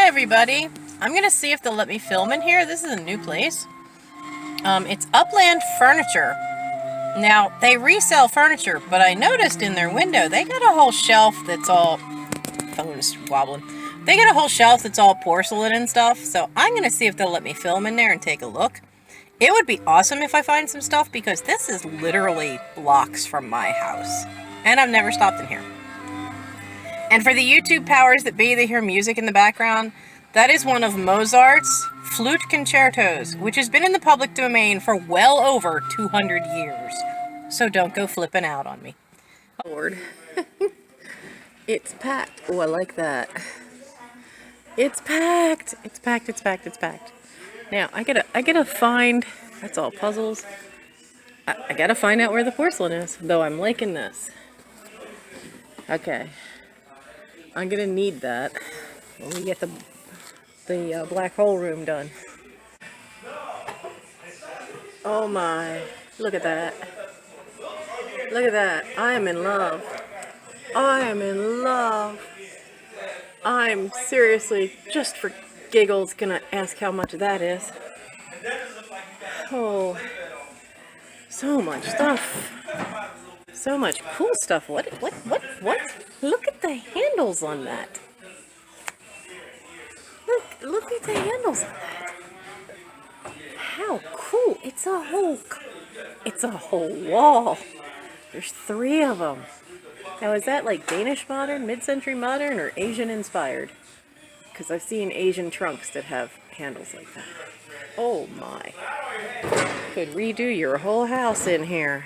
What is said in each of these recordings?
everybody. I'm gonna see if they'll let me film in here. This is a new place. It's Upland Furniture. Now, they resell furniture, but I noticed in their window they got a whole shelf that's all... phone's wobbling. They got a whole shelf that's all porcelain and stuff, so I'm gonna see if they'll let me film in there and take a look. It would be awesome if I find some stuff, because this is literally blocks from my house. And I've never stopped in here. And for the YouTube powers that be that hear music in the background, that is one of Mozart's flute concertos, which has been in the public domain for well over 200 years. So don't go flipping out on me. Lord. It's packed. Oh, I like that. It's packed. It's packed, it's packed, it's packed. Now, I gotta find... That's all puzzles. I gotta find out where the porcelain is, though I'm liking this. Okay. I'm gonna need that when we get the black hole room done. Oh my, look at that. Look at that. I am in love. I am in love. I'm seriously, just for giggles, gonna ask how much that is. Oh, so much stuff. So much cool stuff. What? Look at the handles on that. Look at the handles on that. How cool. It's a whole wall. There's 3 of them. Now, is that like Danish modern, mid-century modern, or Asian inspired? Because I've seen Asian trunks that have handles like that. Oh my. Could redo your whole house in here.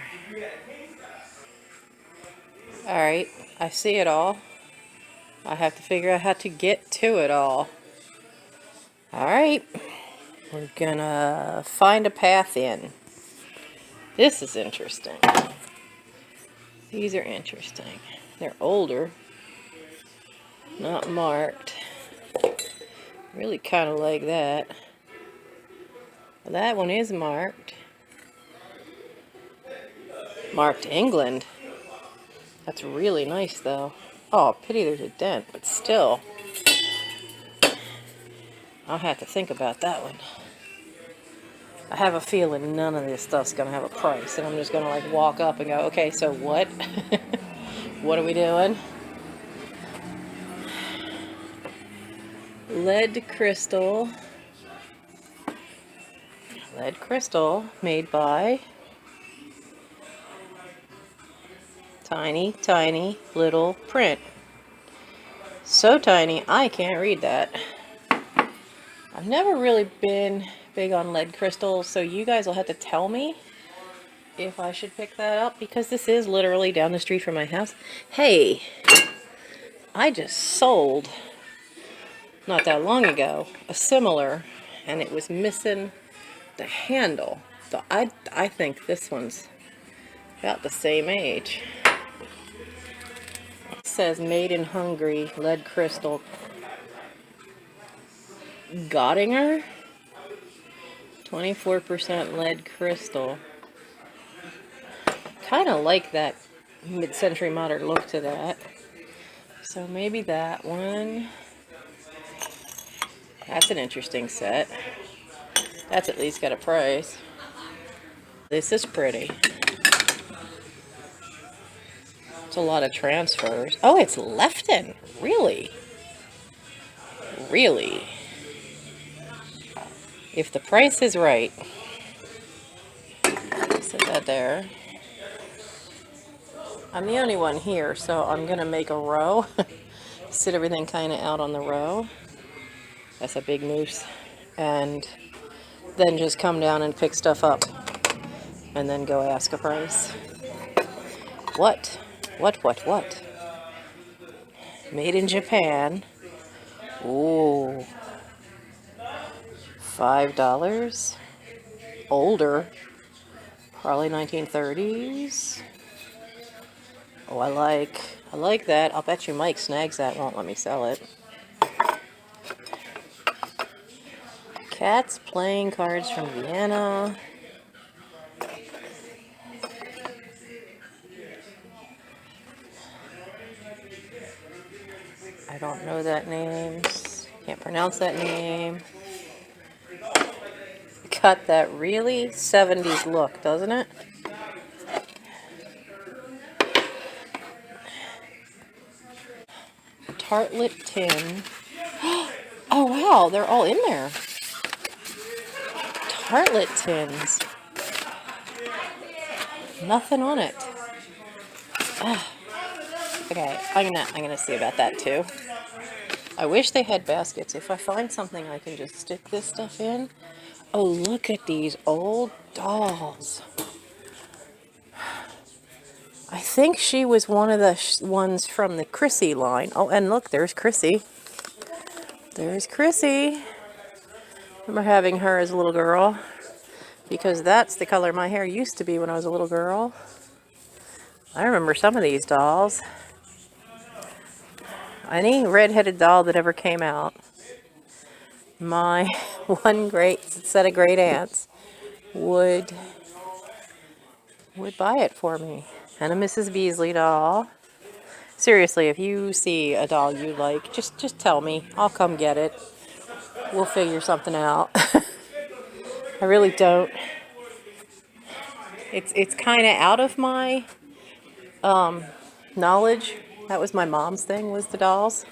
Alright, I see it all. I have to figure out how to get to it all. Alright, we're gonna find a path in. This is interesting. These are interesting. They're older, not marked. Really kind of like that. That one is marked. Marked England. That's really nice, though. Oh, pity there's a dent, but still. I'll have to think about that one. I have a feeling none of this stuff's going to have a price, and I'm just going to, like, walk up and go, okay, so what? What are we doing? Lead crystal. Lead crystal made by... tiny little print. So tiny, I can't read that. I've never really been big on lead crystals, so you guys will have to tell me if I should pick that up, because this is literally down the street from my house. Hey, I just sold, not that long ago, a similar, and it was missing the handle. So I think this one's about the same age. It says made in Hungary, lead crystal. Göttinger? 24% lead crystal. Kind of like that mid-century modern look to that. So maybe that one. That's an interesting set. That's at least got a price. This is pretty. It's a lot of transfers. Oh, it's Lefton. Really? Really? If the price is right. Set that there. I'm the only one here, so I'm going to make a row. Sit everything kind of out on the row. That's a big moose. And then just come down and pick stuff up. And then go ask a price. What? What? Made in Japan. Ooh. $5. Older. Probably 1930s. Oh, I like that. I'll bet you Mike snags that, won't let me sell it. Cats playing cards from Vienna. I don't know that name. Can't pronounce that name. Got that really 70s look, doesn't it? Tartlet tin. Oh wow, they're all in there. Tartlet tins. Nothing on it. Okay, I'm gonna see about that too. I wish they had baskets. If I find something I can just stick this stuff in. Oh, look at these old dolls. I think she was one of the ones from the Chrissy line. Oh, and look, there's Chrissy. There's Chrissy. I remember having her as a little girl because that's the color my hair used to be when I was a little girl. I remember some of these dolls. Any red-headed doll that ever came out. My one great set of great aunts would buy it for me. And a Mrs. Beasley doll. Seriously, if you see a doll you like, just tell me. I'll come get it. We'll figure something out. I really don't. It's kind of out of my knowledge. That was my mom's thing, was the dolls.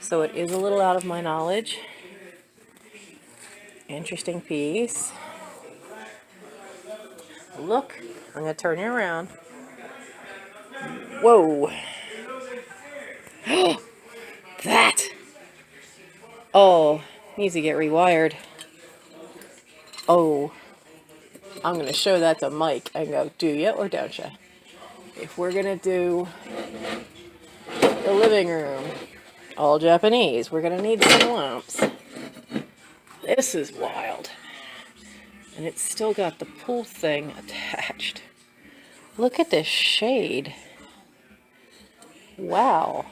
So it is a little out of my knowledge. Interesting piece. Look, I'm going to turn you around. Whoa. That. Oh, needs to get rewired. Oh, I'm going to show that to Mike and go, do you or don't you? If we're going to do the living room, all Japanese, we're going to need some lamps. This is wild. And it's still got the pool thing attached. Look at this shade. Wow.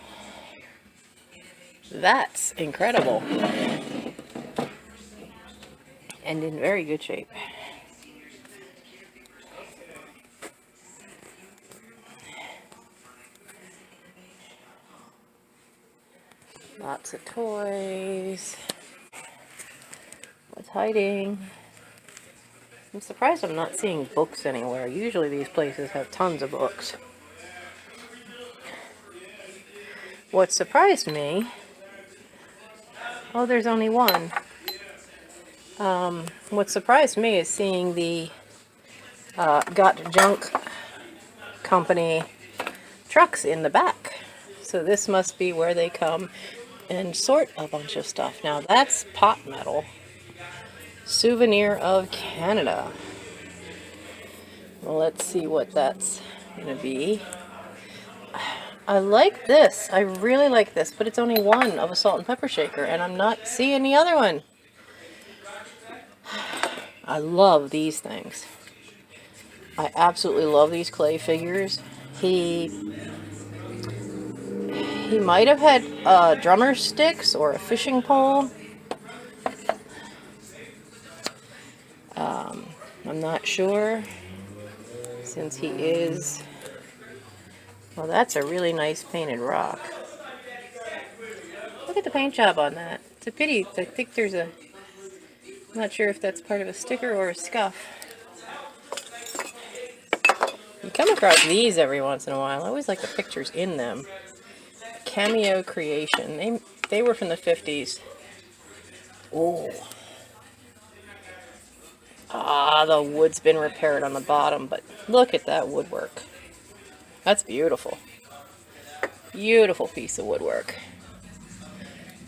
That's incredible. And in very good shape. Lots of toys. What's hiding? I'm surprised I'm not seeing books anywhere. Usually these places have tons of books. What surprised me... Oh, there's only one. What surprised me is seeing the Got Junk Company trucks in the back. So this must be where they come and sort a bunch of stuff. Now that's pot metal. Souvenir of Canada. Well, let's see what that's going to be. I like this. I really like this, but it's only one of a salt and pepper shaker, and I'm not seeing the other one. I love these things. I absolutely love these clay figures. He might have had drummer sticks or a fishing pole. I'm not sure, since he is... Well, that's a really nice painted rock. Look at the paint job on that. It's a pity. I think there's a... I'm not sure if that's part of a sticker or a scuff. You come across these every once in a while. I always like the pictures in them. Cameo Creation. They were from the 50s. Oh. Ah, the wood's been repaired on the bottom, but look at that woodwork. That's beautiful. Beautiful piece of woodwork.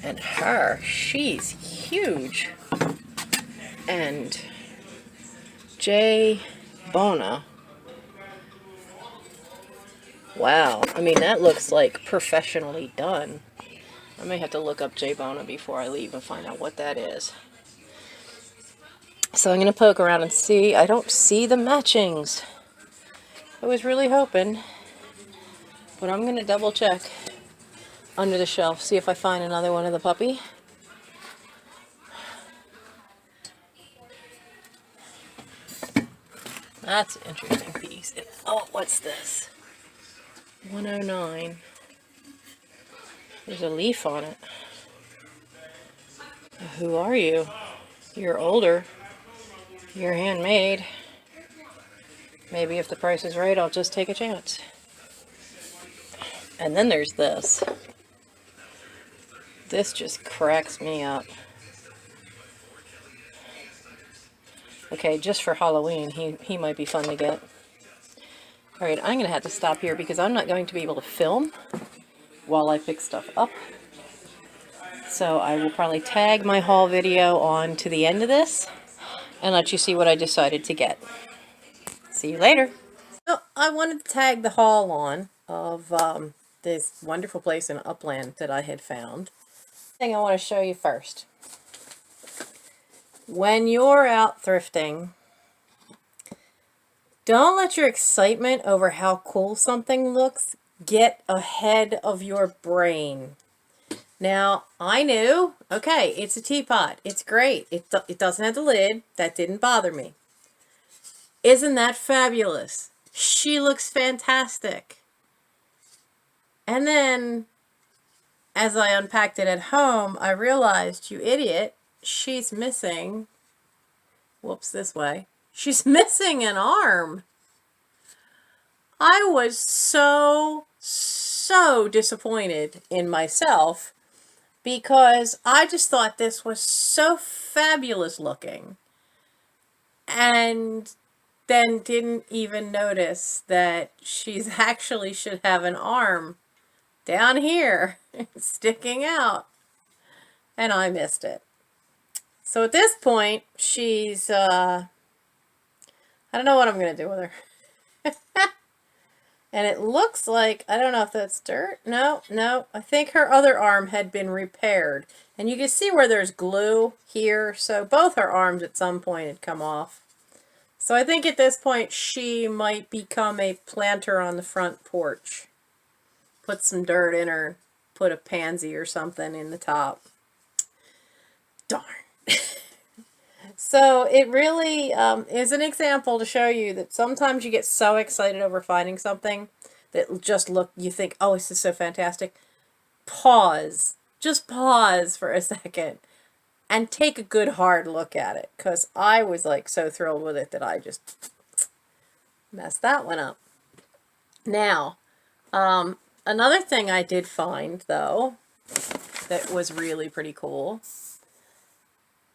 And her, she's huge. And Jay Bona. Wow. I mean, that looks like professionally done. I may have to look up Jay Bona before I leave and find out what that is. So I'm going to poke around and see. I don't see the matchings. I was really hoping. But I'm going to double check under the shelf, see if I find another one of the puppy. That's an interesting piece. Oh, what's this? 109. There's a leaf on it. Who are you? You're older. You're handmade. Maybe if the price is right, I'll just take a chance. And then there's this. This just cracks me up. Okay, just for Halloween, he might be fun to get. Alright, I'm going to have to stop here because I'm not going to be able to film while I pick stuff up. So I will probably tag my haul video on to the end of this and let you see what I decided to get. See you later. So I wanted to tag the haul on of this wonderful place in Upland that I had found. Thing I want to show you first. When you're out thrifting, don't let your excitement over how cool something looks get ahead of your brain. Now, I knew, okay, it's a teapot. It's great. It doesn't have the lid. That didn't bother me. Isn't that fabulous? She looks fantastic. And then, as I unpacked it at home, I realized, you idiot, she's missing, whoops, this way. She's missing an arm. I was so disappointed in myself because I just thought this was so fabulous looking and then didn't even notice that she's actually should have an arm down here sticking out, and I missed it. So at this point, she's, I don't know what I'm going to do with her. And it looks like, I don't know if that's dirt. No, I think her other arm had been repaired. And you can see where there's glue here. So both her arms at some point had come off. So I think at this point she might become a planter on the front porch. Put some dirt in her, put a pansy or something in the top. Darn. So it really is an example to show you that sometimes you get so excited over finding something that just you think, oh, this is so fantastic. Pause. Just pause for a second and take a good hard look at it, because I was like so thrilled with it that I just messed that one up. Now, another thing I did find, though, that was really pretty cool.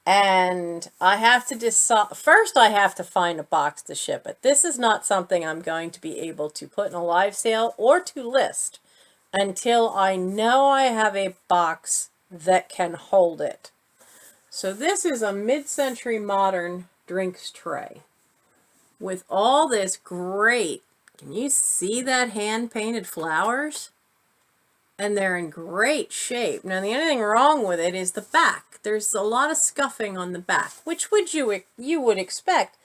And I have to decide, first I have to find a box to ship it. This is not something I'm going to be able to put in a live sale or to list until I know I have a box that can hold it. So this is a mid-century modern drinks tray with all this great, can you see that hand-painted flowers? And they're in great shape. Now, the only thing wrong with it is the back. There's a lot of scuffing on the back, which you would expect,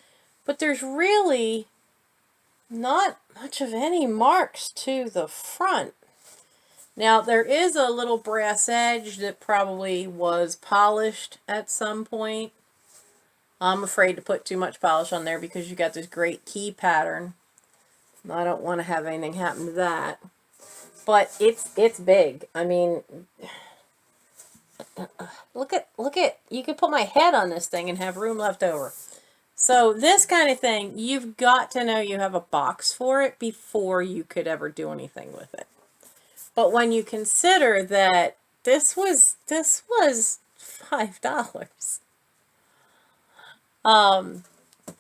but there's really not much of any marks to the front. Now, there is a little brass edge that probably was polished at some point. I'm afraid to put too much polish on there because you got this great key pattern. I don't want to have anything happen to that. But it's big. I mean, look at, you could put my head on this thing and have room left over. So this kind of thing, you've got to know you have a box for it before you could ever do anything with it. But when you consider that this was $5.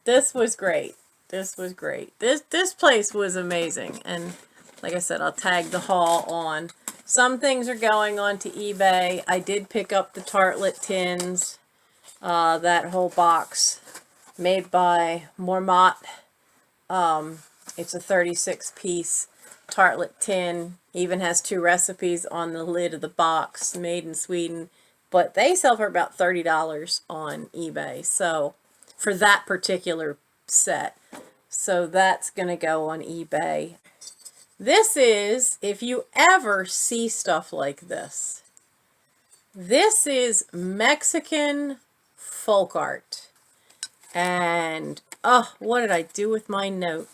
This was great. This was great. This place was amazing. And like I said, I'll tag the haul on. Some things are going on to eBay. I did pick up the tartlet tins, that whole box made by Mormont. It's a 36-piece tartlet tin. Even has 2 recipes on the lid of the box, made in Sweden. But they sell for about $30 on eBay. So for that particular set. So that's going to go on eBay. This is, if you ever see stuff like this, this is Mexican folk art. And, oh, what did I do with my note?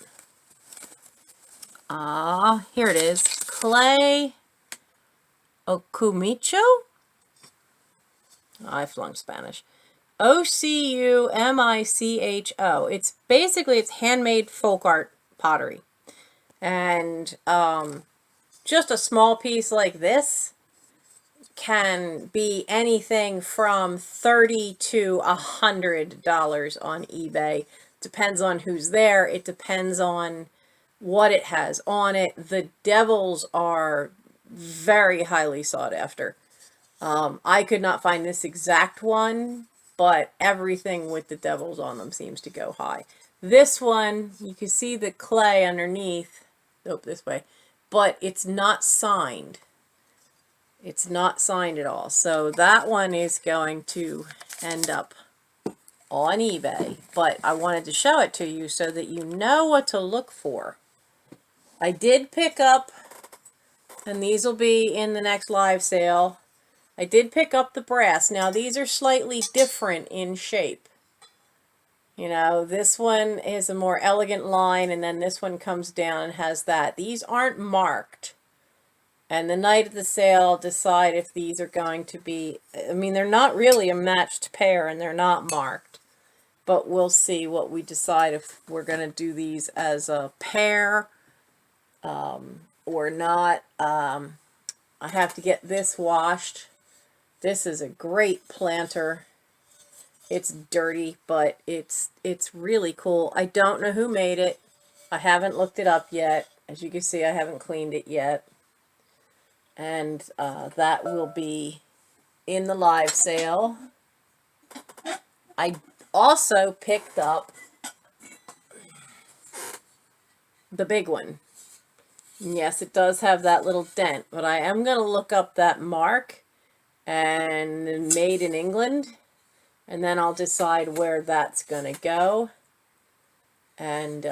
Here it is. Clay Okumicho? I flunked Spanish. Ocumicho. It's basically, it's handmade folk art pottery. And just a small piece like this can be anything from $30 to $100 on eBay. Depends on who's there. It depends on what it has on it. The devils are very highly sought after. I could not find this exact one, but everything with the devils on them seems to go high. This one, you can see the clay underneath. Nope, this way. But it's not signed. It's not signed at all. So that one is going to end up on eBay. But I wanted to show it to you so that you know what to look for. I did pick up, and these will be in the next live sale, I did pick up the brass. Now these are slightly different in shape. You know, this one is a more elegant line, and then this one comes down and has that. These aren't marked. And the night of the sale, I'll decide if these are going to be, I mean, they're not really a matched pair, and they're not marked. But we'll see what we decide if we're going to do these as a pair or not. I have to get this washed. This is a great planter. It's dirty, but it's really cool. I don't know who made it. I haven't looked it up yet. As you can see, I haven't cleaned it yet. And that will be in the live sale. I also picked up the big one. Yes, it does have that little dent, but I am going to look up that mark and made in England, and then I'll decide where that's going to go. And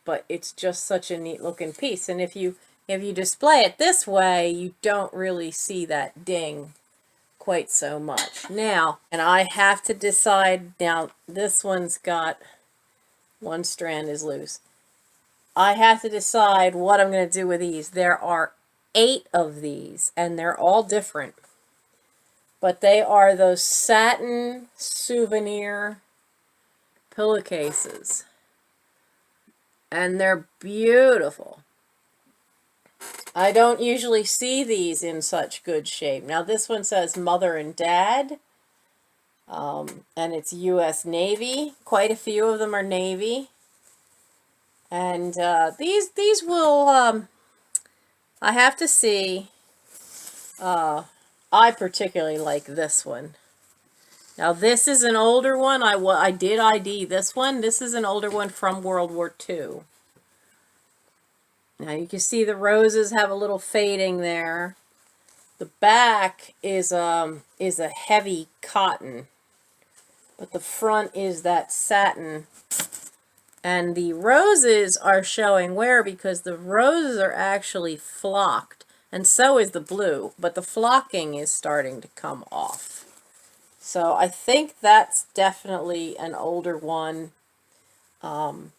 but it's just such a neat looking piece, and if you display it this way, you don't really see that ding quite so much. Now, and I have to decide, now this one's got one strand is loose. I have to decide what I'm going to do with these. There are 8 of these, and they're all different. But they are those satin souvenir pillowcases. And they're beautiful. I don't usually see these in such good shape. Now this one says Mother and Dad. And it's U.S. Navy. Quite a few of them are Navy. And these will, I have to see, I particularly like this one. Now this is an older one. I did ID this one. This is an older one from World War II. Now you can see the roses have a little fading there. The back is a heavy cotton, but the front is that satin. And the roses are showing wear because the roses are actually flocked. And so is the blue, but the flocking is starting to come off. So I think that's definitely an older one. And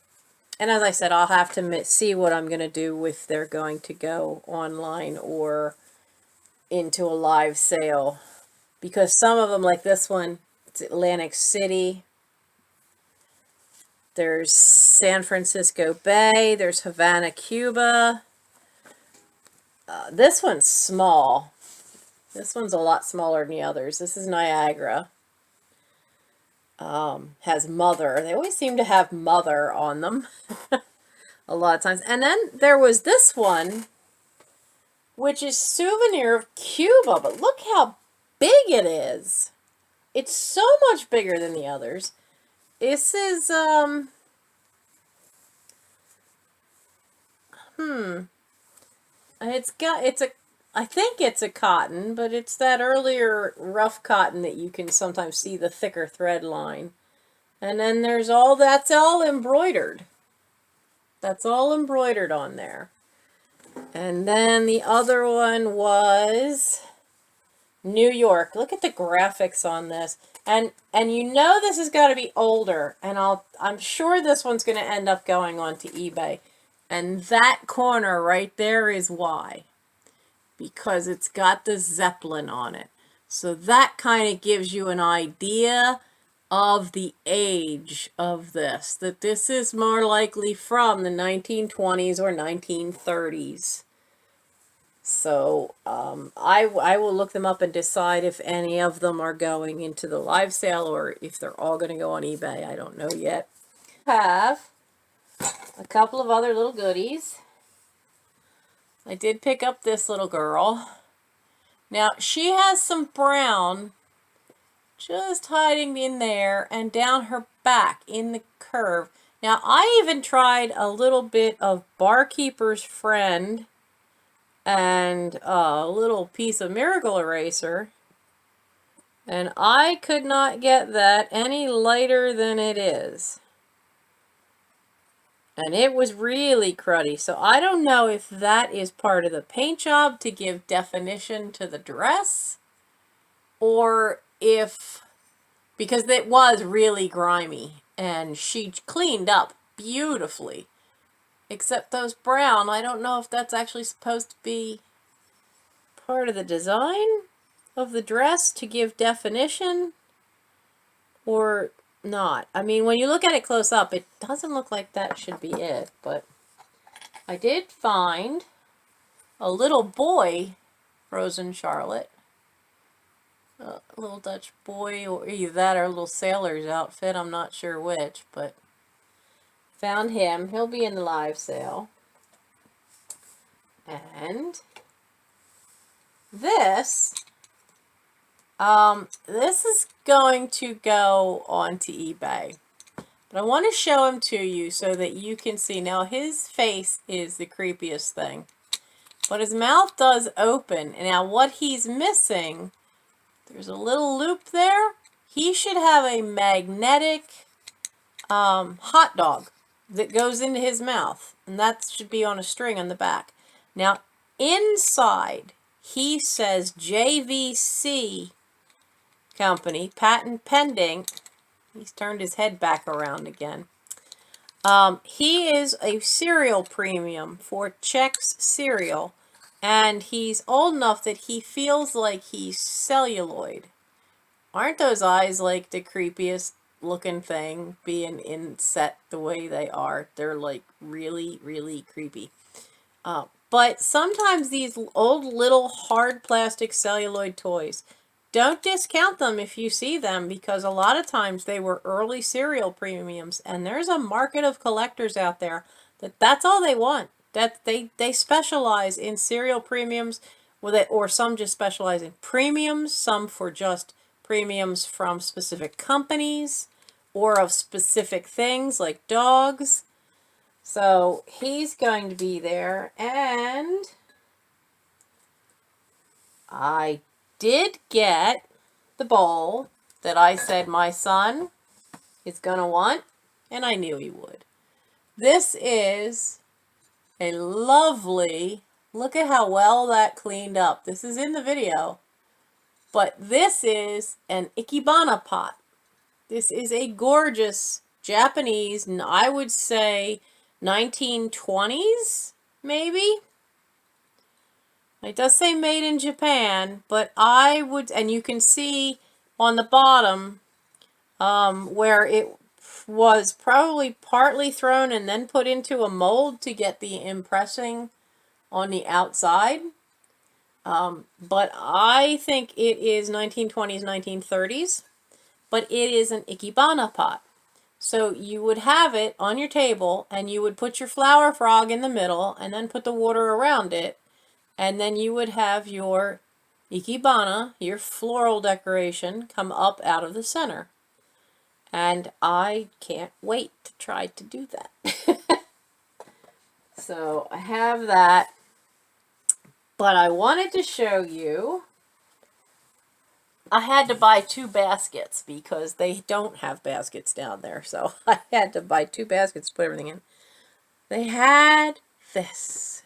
as I said, I'll have to see what I'm going to do if they're going to go online or into a live sale. Because some of them, like this one, it's Atlantic City. There's San Francisco Bay. There's Havana, Cuba. This one's small. This one's a lot smaller than the others. This is Niagara. Has Mother. They always seem to have Mother on them. A lot of times. And then there was this one, which is Souvenir of Cuba. But look how big it is. It's so much bigger than the others. This is, I think it's a cotton, but it's that earlier rough cotton that you can sometimes see the thicker thread line. And then there's that's all embroidered. That's all embroidered on there. And then the other one was New York. Look at the graphics on this. And you know this has got to be older. And I'm sure this one's going to end up going onto eBay. And that corner right there is why. Because it's got the Zeppelin on it. So that kind of gives you an idea of the age of this, that this is more likely from the 1920s or 1930s. So I will look them up and decide if any of them are going into the live sale or if they're all going to go on eBay. I don't know yet. Have a couple of other little goodies. I did pick up this little girl. Now she has some brown just hiding in there and down her back in the curve. Now I even tried a little bit of Barkeeper's Friend and a little piece of Miracle Eraser, and I could not get that any lighter than it is. And it was really cruddy, so I don't know if that is part of the paint job to give definition to the dress, or if, because it was really grimy, and she cleaned up beautifully. Except those brown, I don't know if that's actually supposed to be part of the design of the dress to give definition or not. I mean, when you look at it close up, it doesn't look like that should be it, but I did find a little boy Frozen Charlotte. A little Dutch boy, or either that or a little sailor's outfit, I'm not sure which, but found him. He'll be in the live sale. And this is going to go onto eBay. But I want to show him to you so that you can see. Now his face is the creepiest thing. But his mouth does open. And now what he's missing, there's a little loop there. He should have a magnetic hot dog that goes into his mouth, and that should be on a string on the back. Now inside he says JVC company, patent pending. He's turned his head back around again. He is a cereal premium for Chex cereal, and he's old enough that he feels like he's celluloid. Aren't those eyes like the creepiest looking thing, being inset the way they are? They're like really, really creepy. But sometimes these old little hard plastic celluloid toys, don't discount them if you see them, because a lot of times they were early cereal premiums, and there's a market of collectors out there that's all they want. That they specialize in cereal premiums, or some just specialize in premiums, some for just premiums from specific companies or of specific things like dogs. So he's going to be there, and I did get the bowl that I said my son is going to want, and I knew he would. This is a lovely, look at how well that cleaned up. This is in the video, but this is an Ikebana pot. This is a gorgeous Japanese, I would say 1920s, maybe. It does say made in Japan, but I would, and you can see on the bottom where it was probably partly thrown and then put into a mold to get the impressing on the outside. But I think it is 1920s, 1930s, but it is an Ikebana pot. So you would have it on your table, and you would put your flower frog in the middle, and then put the water around it, and then you would have your Ikebana, your floral decoration, come up out of the center. And I can't wait to try to do that. So I have that. But I wanted to show you, I had to buy 2 baskets because they don't have baskets down there. So I had to buy 2 baskets to put everything in. They had this.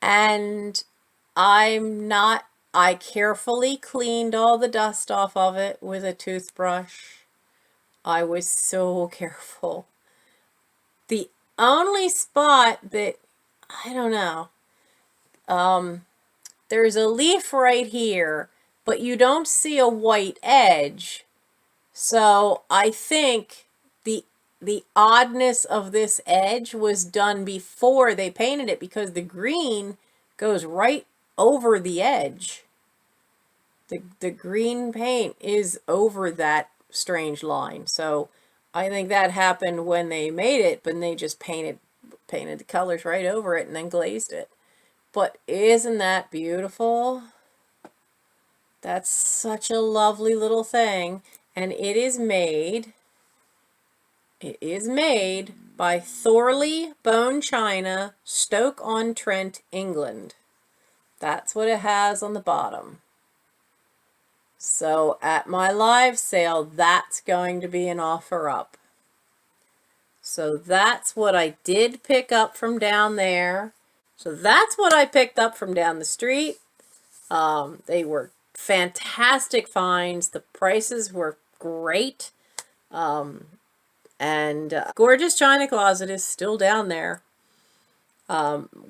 And I carefully cleaned all the dust off of it with a toothbrush. I was so careful. The only spot that, I don't know, there's a leaf right here but you don't see a white edge. So I think the oddness of this edge was done before they painted it, because the green goes right over the edge. The green paint is over that strange line. So I think that happened when they made it, but they just painted the colors right over it and then glazed it. But isn't that beautiful? That's such a lovely little thing. And it is made by Thorley Bone China, Stoke-on-Trent, England. That's what it has on the bottom. So at my live sale, that's going to be an offer up. So that's what I did pick up from down there. So that's what I picked up from down the street. They were fantastic finds. The prices were great. Gorgeous China Closet is still down there.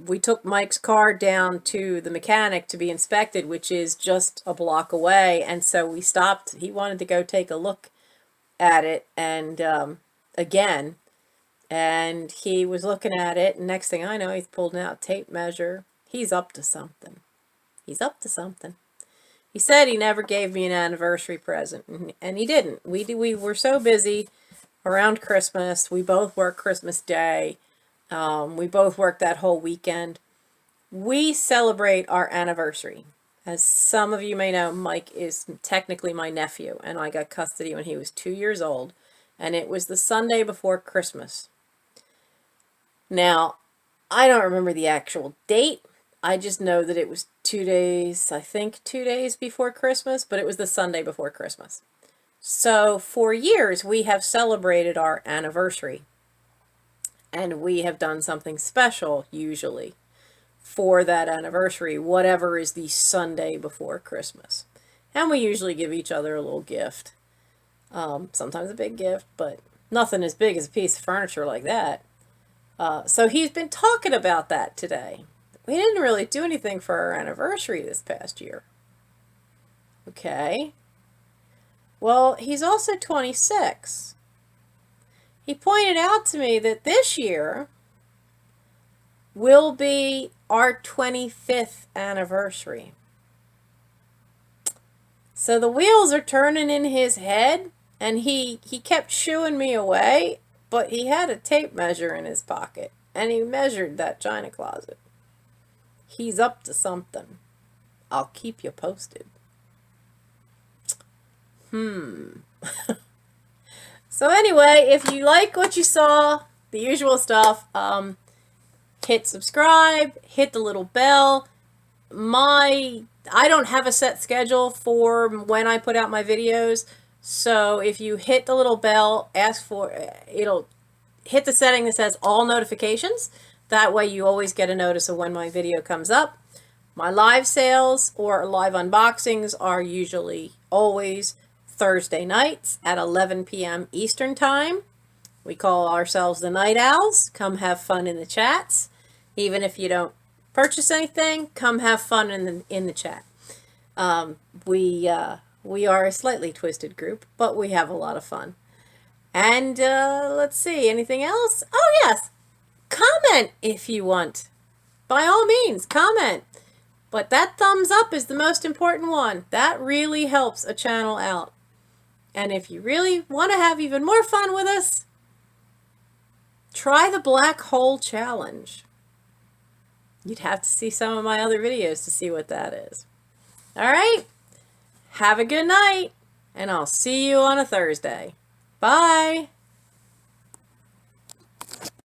We took Mike's car down to the mechanic to be inspected, which is just a block away. And so we stopped. He wanted to go take a look at it and again. And he was looking at it. And next thing I know, he's pulled out a tape measure. He's up to something. He's up to something. He said he never gave me an anniversary present. And he didn't. We were so busy around Christmas. We both worked Christmas Day. We both worked that whole weekend. We celebrate our anniversary. As some of you may know, Mike is technically my nephew, and I got custody when he was 2 years old, and it was the Sunday before Christmas. Now, I don't remember the actual date. I just know that it was 2 days, I think 2 days before Christmas, but it was the Sunday before Christmas. So for years, we have celebrated our anniversary. And we have done something special, usually, for that anniversary, whatever is the Sunday before Christmas. And we usually give each other a little gift. Sometimes a big gift, but nothing as big as a piece of furniture like that. So he's been talking about that today. We didn't really do anything for our anniversary this past year. Okay. Well, he's also 26. He pointed out to me that this year will be our 25th anniversary. So the wheels are turning in his head, and he kept shooing me away, but he had a tape measure in his pocket, and he measured that china closet. He's up to something. I'll keep you posted. So anyway, if you like what you saw, the usual stuff, hit subscribe, hit the little bell. I don't have a set schedule for when I put out my videos, so if you hit the little bell, it'll hit the setting that says all notifications. That way you always get a notice of when my video comes up. My live sales or live unboxings are usually always Thursday nights at 11 p.m. Eastern Time. We call ourselves the Night Owls. Come have fun in the chats. Even if you don't purchase anything, come have fun in the chat. We are a slightly twisted group, but we have a lot of fun. And let's see, anything else? Oh yes, comment if you want. By all means, comment. But that thumbs up is the most important one. That really helps a channel out. And if you really want to have even more fun with us, try the black hole challenge. You'd have to see some of my other videos to see what that is. All right. Have a good night, and I'll see you on a Thursday. Bye.